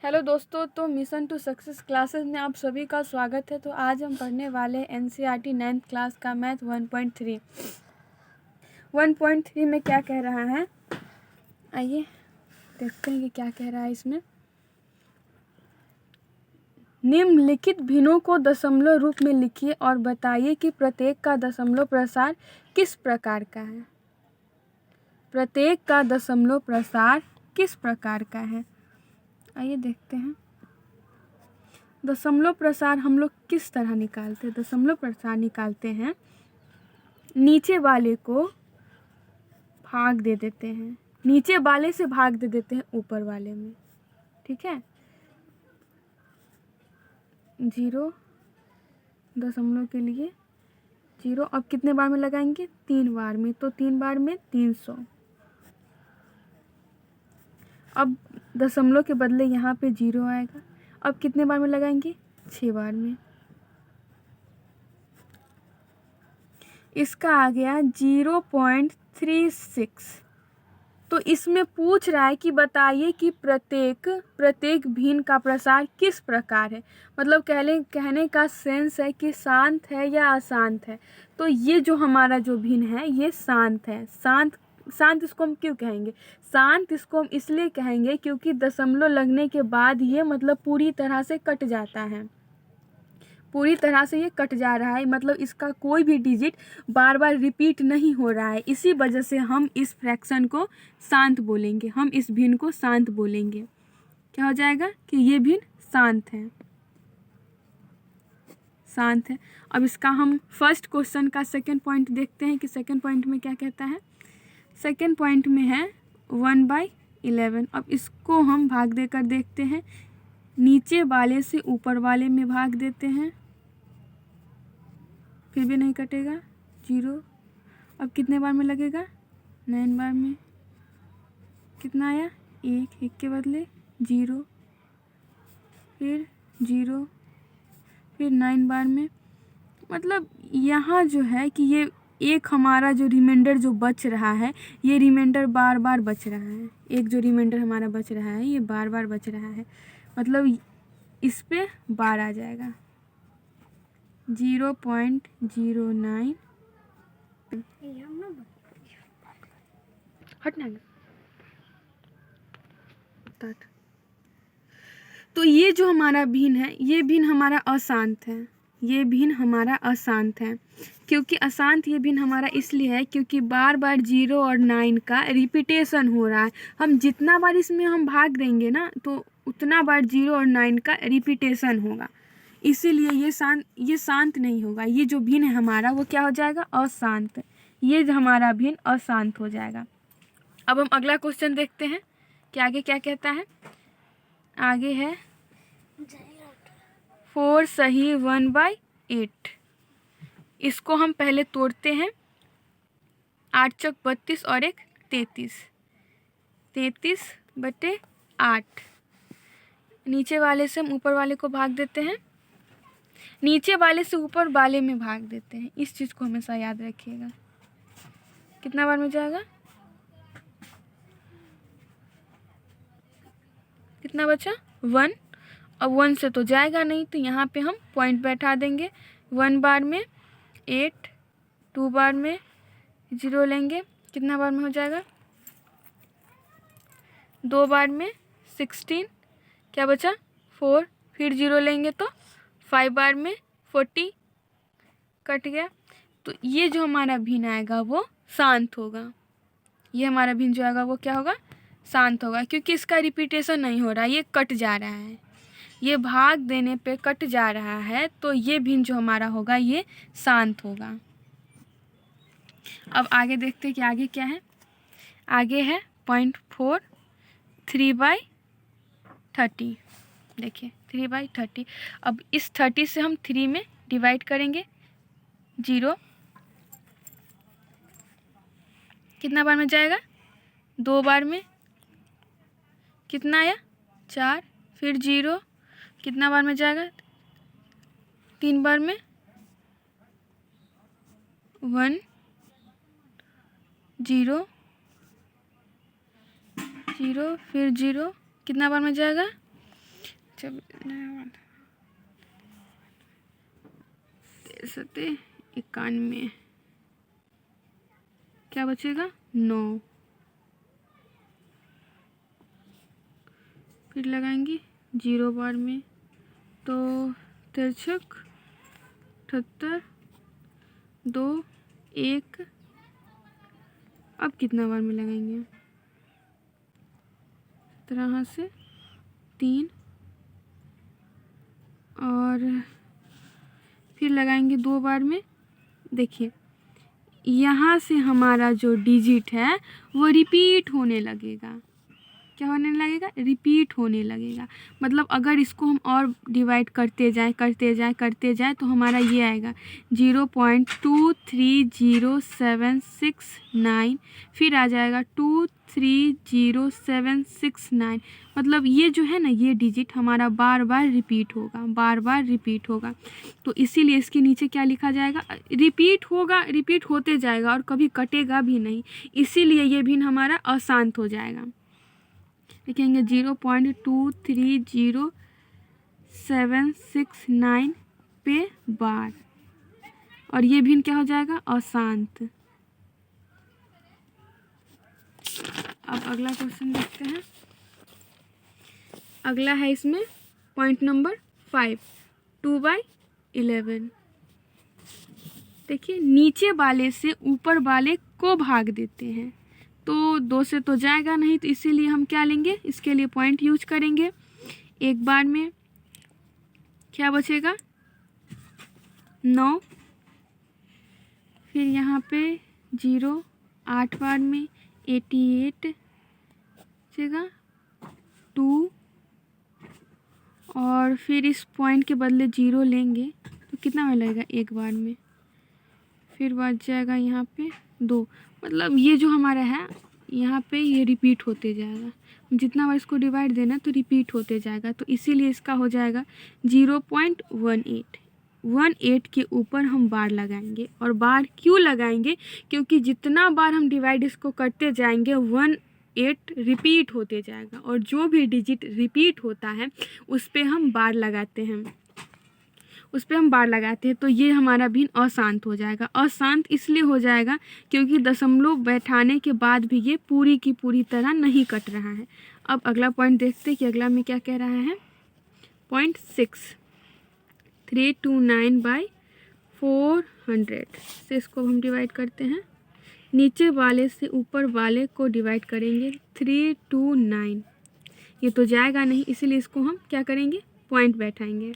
Hello दोस्तों, तो mission to success classes में आप सभी का स्वागत है। तो आज हम पढ़ने वाले एनसीईआरटी 9th क्लास का मैथ 1.3 में क्या कह रहा है। आइए देखते हैं कि क्या कह रहा है इसमें। निम्नलिखित भिन्नों को दशमलव रूप में लिखिए और बताइए कि प्रत्येक का दशमलव प्रसार किस प्रकार का है। प्रत्येक का दशमलव प्रसार किस प्रकार का है, आइए देखते हैं। दशमलव प्रसार हम लोग किस तरह निकालते हैं। दशमलव प्रसार निकालते हैं, नीचे वाले को भाग दे देते हैं, नीचे वाले से भाग दे देते हैं ऊपर वाले में, ठीक है। 0 दशमलव के लिए 0, अब कितने बार में लगाएंगे, 3 बार में, तो 3 बार में 300। अब दशमलव के बदले यहाँ पे 0 आएगा, अब कितने बार में लगाएंगे, 6 बार में। इसका आ गया 0.36। तो इसमें पूछ रहा है कि बताइए कि प्रत्येक भिन्न का प्रसार किस प्रकार है। मतलब कहने का सेंस है कि शांत है या अशांत है। तो ये जो हमारा जो भिन्न है ये शांत है। शांत इसको हम क्यों कहेंगे, शांत इसको हम इसलिए कहेंगे क्योंकि दशमलव लगने के बाद ये मतलब पूरी तरह से कट जाता है, पूरी तरह से ये कट जा रहा है। मतलब इसका कोई भी डिजिट बार बार रिपीट नहीं हो रहा है। इसी वजह से हम इस फ्रैक्शन को शांत बोलेंगे, हम इस भिन्न को शांत बोलेंगे। क्या हो जाएगा कि ये भिन्न शांत है, शांत है। अब इसका हम फर्स्ट क्वेश्चन का सेकंड पॉइंट देखते हैं कि सेकंड पॉइंट में क्या कहता है। सेकंड पॉइंट में है 1/11। अब इसको हम भाग देकर देखते हैं, नीचे वाले से ऊपर वाले में भाग देते हैं, फिर भी नहीं कटेगा, 0। अब कितने बार में लगेगा, 9 बार में। कितना आया, 1 के बदले 0, फिर 0, फिर 9 बार में। मतलब यहाँ जो है कि ये एक हमारा जो रिमाइंडर जो बच रहा है, ये रिमाइंडर बार बार बच रहा है। एक जो रिमाइंडर हमारा बच रहा है ये बार बार बच रहा है। मतलब इस पे बार आ जाएगा, 0.09। हटना। तो ये जो हमारा भिन्न है ये भिन्न हमारा अशांत है, ये भिन्न हमारा अशांत है। क्योंकि अशांत ये भिन्न हमारा इसलिए है क्योंकि बार बार 0 और 9 का रिपीटेशन हो रहा है। हम जितना बार इसमें हम भाग देंगे ना तो उतना बार 0 और 9 का रिपीटेशन होगा, इसीलिए ये शांत नहीं होगा। ये जो भिन्न है हमारा वो क्या हो जाएगा, अशांत। ये जो हमारा भिन्न अशांत हो जाएगा। अब हम अगला क्वेश्चन देखते हैं कि आगे क्या कहता है। आगे है 4 सही 1/8। इसको हम पहले तोड़ते हैं, 8 चौक 32 और 1 33, 33/8। नीचे वाले से हम ऊपर वाले को भाग देते हैं, नीचे वाले से ऊपर वाले में भाग देते हैं। इस चीज़ को हमेशा याद रखिएगा। कितना बार में जाएगा, कितना बचा, 1। अब 1 से तो जाएगा नहीं, तो यहाँ पे हम पॉइंट बैठा देंगे। 1 बार में 8, 2 बार में 0 लेंगे, कितना बार में हो जाएगा, 2 बार में 16, क्या बचा 4, फिर 0 लेंगे तो 5 बार में 40, कट गया। तो ये जो हमारा भिन्न आएगा वो शांत होगा। ये हमारा भिन्न जो आएगा वो क्या होगा, शांत होगा, क्योंकि इसका रिपीटेशन नहीं हो रहा, ये कट जा रहा है, ये भाग देने पे कट जा रहा है। तो ये भिन्न जो हमारा होगा ये शांत होगा। अब आगे देखते हैं कि आगे क्या है। आगे है 0.4 3/30। देखिए 3/30। अब इस 30 से हम 3 में डिवाइड करेंगे, 0 कितना बार में जाएगा, 2 बार में, कितना आया 4, फिर 0 कितना बार में जाएगा, 3 बार में, 1 0 0, फिर 0 कितना बार में जाएगा, सते 91, क्या बचेगा 9। फिर लगाएंगे 0 बार में, तो 63 78 2 1। अब कितना बार में लगाएंगे, तरह से 3 और फिर लगाएंगे 2 बार में। देखिए यहाँ से हमारा जो डिजिट है वो रिपीट होने लगेगा। क्या होने लगेगा, रिपीट होने लगेगा। मतलब अगर इसको हम और डिवाइड करते जाएं तो हमारा ये आएगा 0.230769, फिर आ जाएगा 230769। मतलब ये जो है ना, ये डिजिट हमारा बार बार रिपीट होगा, तो इसीलिए इसके नीचे क्या लिखा जाएगा, रिपीट होगा, रिपीट होते जाएगा और कभी कटेगा भी नहीं, इसीलिए ये भिन्न हमारा अशांत हो जाएगा। लिखेंगे 0.230769 पे बार, और ये भिन्न क्या हो जाएगा, अशांत। अब अगला क्वेश्चन देखते हैं। अगला है इसमें पॉइंट नंबर 5, 2/11। देखिए नीचे वाले से ऊपर वाले को भाग देते हैं, तो 2 से तो जाएगा नहीं, तो इसीलिए हम क्या लेंगे, इसके लिए पॉइंट यूज करेंगे। 1 बार में क्या बचेगा 9, फिर यहाँ पे 0, 8 बार में 88 बचेगा 2, और फिर इस पॉइंट के बदले 0 लेंगे तो कितना में लगेगा 1 बार में, फिर बच जाएगा यहाँ पे 2। मतलब ये जो हमारा है यहाँ पे ये रिपीट होते जाएगा, जितना बार इसको डिवाइड देना तो रिपीट होते जाएगा, तो इसीलिए इसका हो जाएगा 0.18। 18 के ऊपर हम बार लगाएंगे, और बार क्यों लगाएंगे, क्योंकि जितना बार हम डिवाइड इसको करते जाएंगे 18 रिपीट होते जाएगा, और जो भी डिजिट रिपीट होता है उस पर हम बार लगाते हैं, तो ये हमारा भिन्न अशांत हो जाएगा। अशांत इसलिए हो जाएगा क्योंकि दशमलव बैठाने के बाद भी ये पूरी की पूरी तरह नहीं कट रहा है। अब अगला पॉइंट देखते हैं कि अगला में क्या कह रहा है। पॉइंट 6, 329/400 से इसको हम डिवाइड करते हैं। नीचे वाले से ऊपर वाले को डिवाइड करेंगे 329, ये तो जाएगा नहीं, इसीलिए इसको हम क्या करेंगे, पॉइंट बैठाएंगे।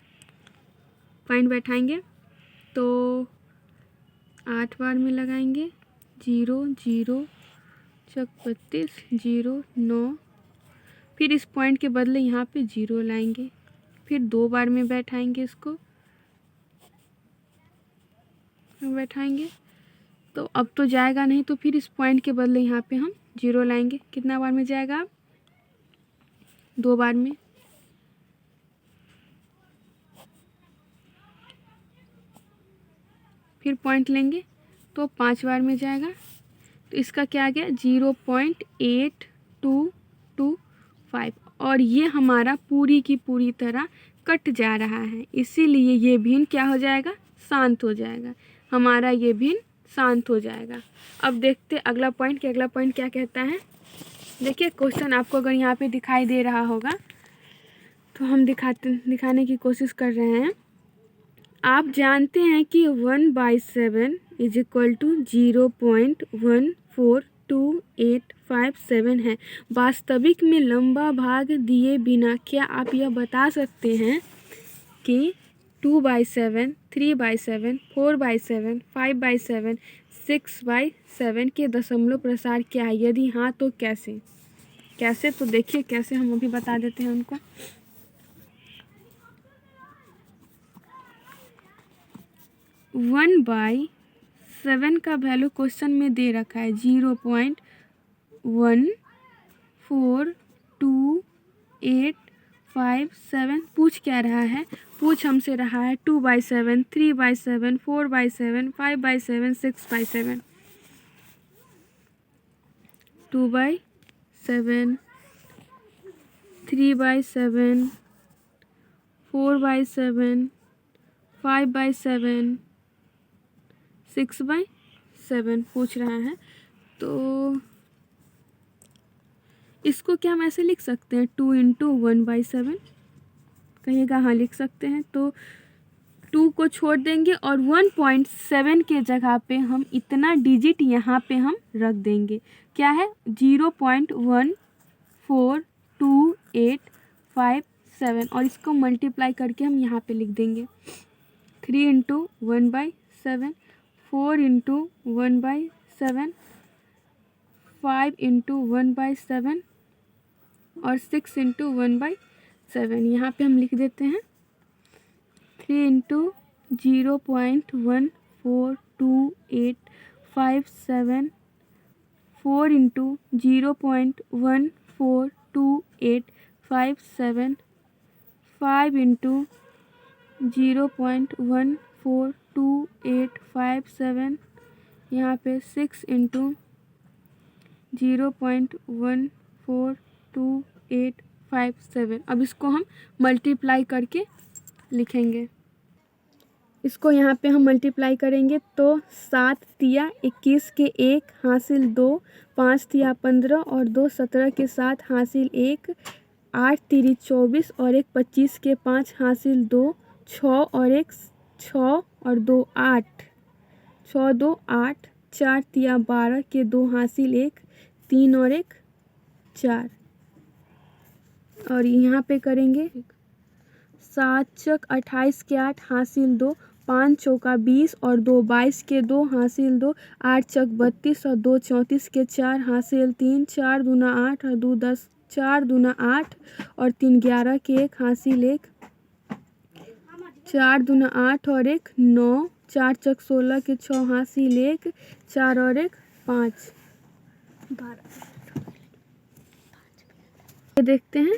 तो 8 बार में लगाएंगे 0 0 चक 32 0 9, फिर इस पॉइंट के बदले यहाँ पे 0 लाएंगे, फिर 2 बार में बैठाएंगे, इसको बैठाएंगे तो अब तो जाएगा नहीं, तो फिर इस पॉइंट के बदले यहाँ पे हम 0 लाएंगे। कितना बार में जाएगा, 2 बार में, फिर पॉइंट लेंगे तो 5 बार में जाएगा, तो इसका क्या आ गया 0.8225, और ये हमारा पूरी की पूरी तरह कट जा रहा है, इसीलिए ये भिन्न क्या हो जाएगा, शांत हो जाएगा, हमारा ये भिन्न शांत हो जाएगा। अब देखते अगला पॉइंट कि अगला पॉइंट क्या कहता है। देखिए क्वेश्चन आपको अगर यहाँ पे दिखाई दे रहा होगा तो हम दिखाने की कोशिश कर रहे हैं। आप जानते हैं कि 1/7 इज इक्वल टू 0.142857 है। वास्तविक में लंबा भाग दिए बिना क्या आप यह बता सकते हैं कि 2/7, 3/7, 4/7, 5/7, 6/7 के दशमलव प्रसार क्या है? यदि हाँ तो कैसे? तो देखिए कैसे, हम अभी बता देते हैं उनको। 1/7 का वैल्यू क्वेश्चन में दे रखा है 0.142857। पूछ क्या रहा है? पूछ हमसे रहा है 2/7, 3/7, 4/7, 5/7, 6/7। 2/7, 3/7, 4/7, 5/7, 6/7 पूछ रहा है। तो इसको क्या हम ऐसे लिख सकते हैं 2 × 1/7, कहिएगा हाँ लिख सकते हैं। तो 2 को छोड़ देंगे और 1.7 के जगह पे हम इतना डिजिट यहाँ पे हम रख देंगे, क्या है 0.142857, और इसको मल्टीप्लाई करके हम यहाँ पे लिख देंगे 3 × 1/7, 4 × 1/7, 5 × 1/7 और 6 × 1/7। यहाँ पे हम लिख देते हैं 3 × 0.142857, 4 × 0.142857, 5 × 0.142857, यहाँ पे 6 × 0.142857। अब इसको हम मल्टीप्लाई करके लिखेंगे। इसको यहाँ पे हम मल्टीप्लाई करेंगे तो 7 तिया 21 के 1 हासिल 2, 5 तिया 15 और 2 17 के 7 हासिल 1, 8 तिरी 24 और 1 25 के 5 हासिल 2, 6 और 1 6 और 2 8, 6 2 8, 4 तिया 12 के 2 हासिल 1, 3 और 1 4। और यहाँ पे करेंगे 7 चक 28 के 8 हासिल 2, 5 चौका 20 और 2 22 के 2 हासिल 2, 8 चक 32 और 2 34 के 4 हासिल 3, 4 दूना 8 और 2 10, 4 दूना 8 और 3 11 के 1 हासिल 1, 4 दूना 8 और 1 9, 4 चक 16 के 6 हासिल 1, 4 और 1 5 12। देखते हैं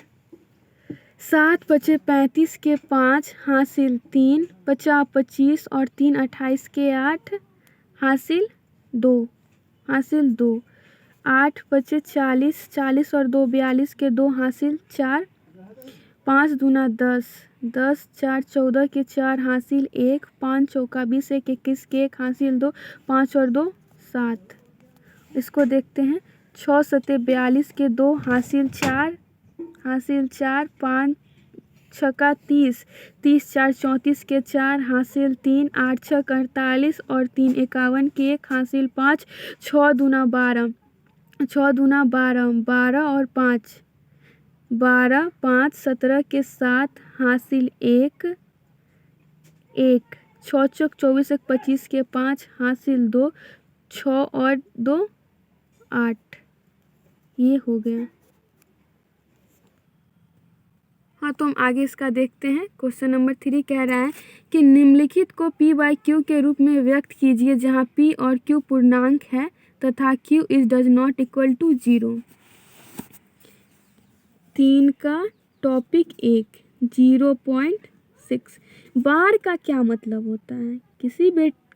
7 5 35 के 5 हासिल 3, 50 25 और 3 28 के 8 हासिल 2 हासिल 2, 8 5 40 40 और 2 42 के 2 हासिल 4, 5 दूना 10 10, 4 14 के 4 हासिल 1, 5 चौका 20 1 21 के 1 हासिल 2, 5 और 2 7। इसको देखते हैं 6 7 42 के 2 हासिल 4 हासिल 4, 5 छक्का 30 30 4 34 के 4 हासिल 3, 8 छक 48 और 3 51 के 1 हासिल 5, 6 दूना 12 6 दूना 12 12 और 5 12 5 17 के 7 हासिल 1 1, 6 चौक 24 1 25 के 5 हासिल 2, 6 और 2 8। ये हो गया। हाँ, तो हम आगे इसका देखते हैं। क्वेश्चन नंबर 3 कह रहा है कि निम्नलिखित को p/q के रूप में व्यक्त कीजिए जहाँ p और q पूर्णांक है तथा q is does not equal to 0। 3 का टॉपिक 1 0.6। बार का क्या मतलब होता है?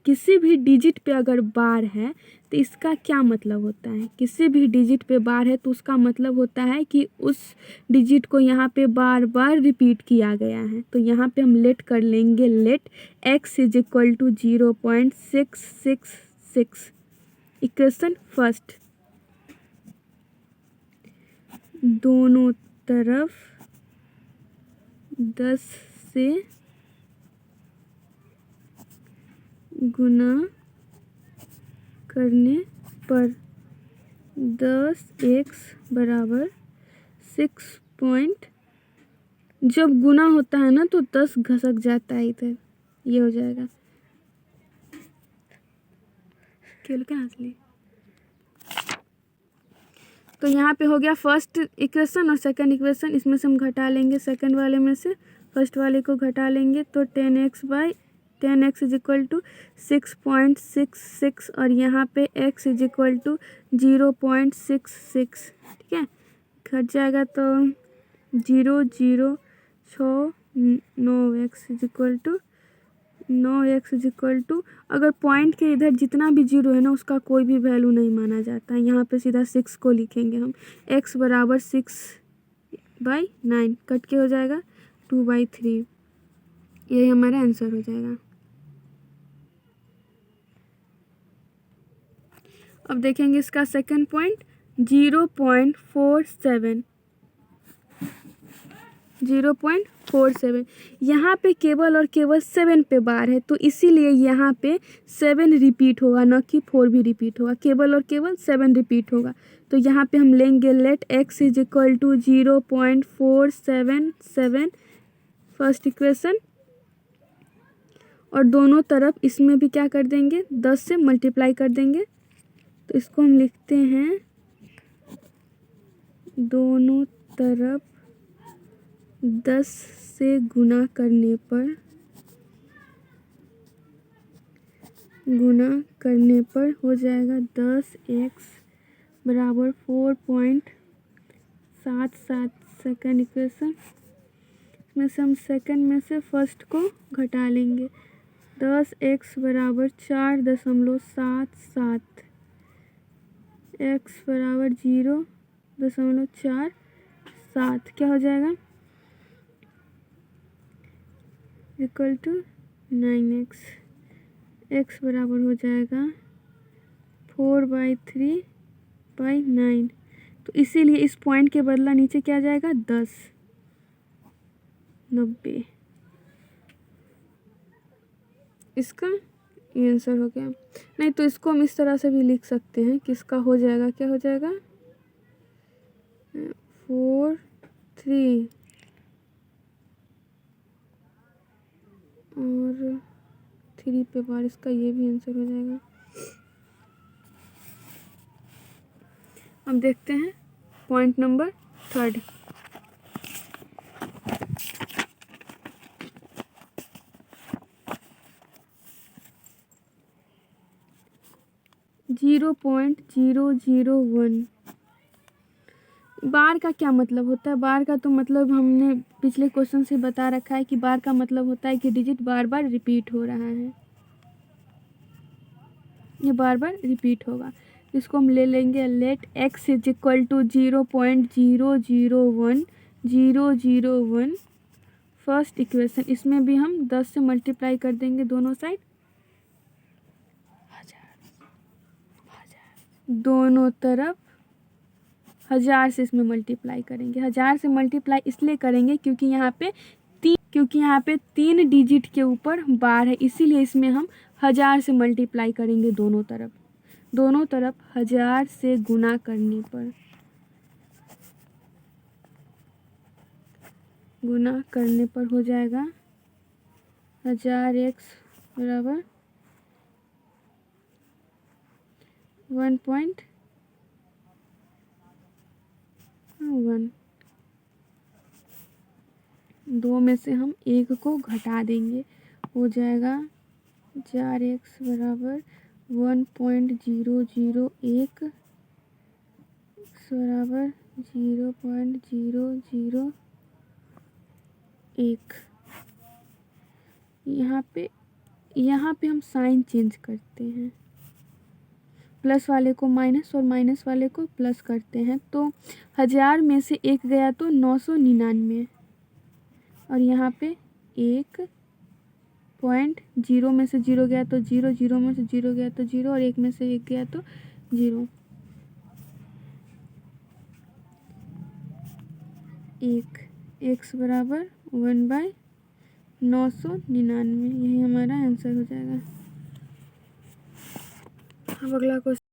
किसी भी डिजिट पे अगर बार है तो इसका क्या मतलब होता है? किसी भी डिजिट पे बार है तो उसका मतलब होता है कि उस डिजिट को यहाँ पे बार बार रिपीट किया गया है। तो यहाँ पे हम लेट कर लेंगे, let x is equal to 0.666। Equation first, दोनों तरफ 10 से गुना करने पर 10x बराबर 6 जब गुना होता है ना तो 10 घसक जाता है इधर, ये हो जाएगा। क्या हंस ली? तो यहाँ पे हो गया फर्स्ट इक्वेशन और सेकंड इक्वेशन। इसमें से हम घटा लेंगे सेकंड वाले में से फर्स्ट वाले को घटा लेंगे तो 10x इज इक्वल टू 6.66 और यहाँ पे x इज इक्वल टू 0.66। ठीक है, घट जाएगा तो 0 0 6 9x is equal to 9x is equal to, अगर पॉइंट के इधर जितना भी जीरो है ना उसका कोई भी वैल्यू नहीं माना जाता है। यहाँ पे सीधा 6 को लिखेंगे हम। x बराबर 6/9 कट के हो जाएगा 2/3। यही हमारा आंसर हो जाएगा। अब देखेंगे इसका सेकंड पॉइंट 0.47। 0.47 यहाँ पे केवल और केवल 7 पे बार है, तो इसीलिए यहाँ पे 7 रिपीट होगा, न कि 4 भी रिपीट होगा। केवल और केवल 7 रिपीट होगा। तो यहाँ पे हम लेंगे let x is equal to 0.477 first equation, और दोनों तरफ इसमें भी क्या कर देंगे, 10 से मल्टीप्लाई कर देंगे। तो इसको हम लिखते हैं दोनों तरफ 10 से गुना करने पर हो जाएगा 10x बराबर 4.77 सेकेंड इक्वेशन। इसमें से हम सेकेंड में से फर्स्ट को घटा लेंगे। 10x बराबर 4.77, x बराबर 0.47 क्या हो जाएगा, इक्वल टू 9x। x बराबर हो जाएगा 4/3/9। तो इसीलिए इस पॉइंट के बदला नीचे क्या जाएगा, 10, 90। इसका ये आंसर हो गया। नहीं तो इसको हम इस तरह से भी लिख सकते हैं कि इसका हो जाएगा, क्या हो जाएगा, 4 3 और 3 पे बार, इसका ये भी आंसर हो जाएगा। अब देखते हैं पॉइंट नंबर थर्ड। .001 बार का क्या मतलब होता है। बार का तो मतलब हमने पिछले क्वेश्चन से बता रखा है कि बार का मतलब होता है कि डिजिट बार बार रिपीट हो रहा है, ये बार बार रिपीट होगा। इसको हम ले लेंगे let x is equal to 0.001 first equation. इसमें भी हम 10 से मल्टीप्लाई कर देंगे दोनों साइड, दोनों तरफ 1000 से इसमें मल्टीप्लाई करेंगे। 1000 से मल्टीप्लाई इसलिए करेंगे क्योंकि यहाँ पे 3 डिजिट के ऊपर बार है, इसीलिए इसमें हम 1000 से मल्टीप्लाई करेंगे दोनों तरफ 1000 से गुना करने पर हो जाएगा 1000x बराबर 1.1। 2 में से हम 1 को घटा देंगे, हो जाएगा 4x बराबर 1.001 बराबर 0.001। यहाँ पे हम साइन चेंज करते हैं, प्लस वाले को माइनस और माइनस वाले को प्लस करते हैं। तो 1000 में से 1 गया तो 999, और यहाँ पे 1.0 में से 0 गया तो 0, 0 में से 0 गया तो 0, और 1 में से 1 गया तो 0। 1x बराबर 1/999, यही हमारा आंसर हो जाएगा। अब अगला क्वेश्चन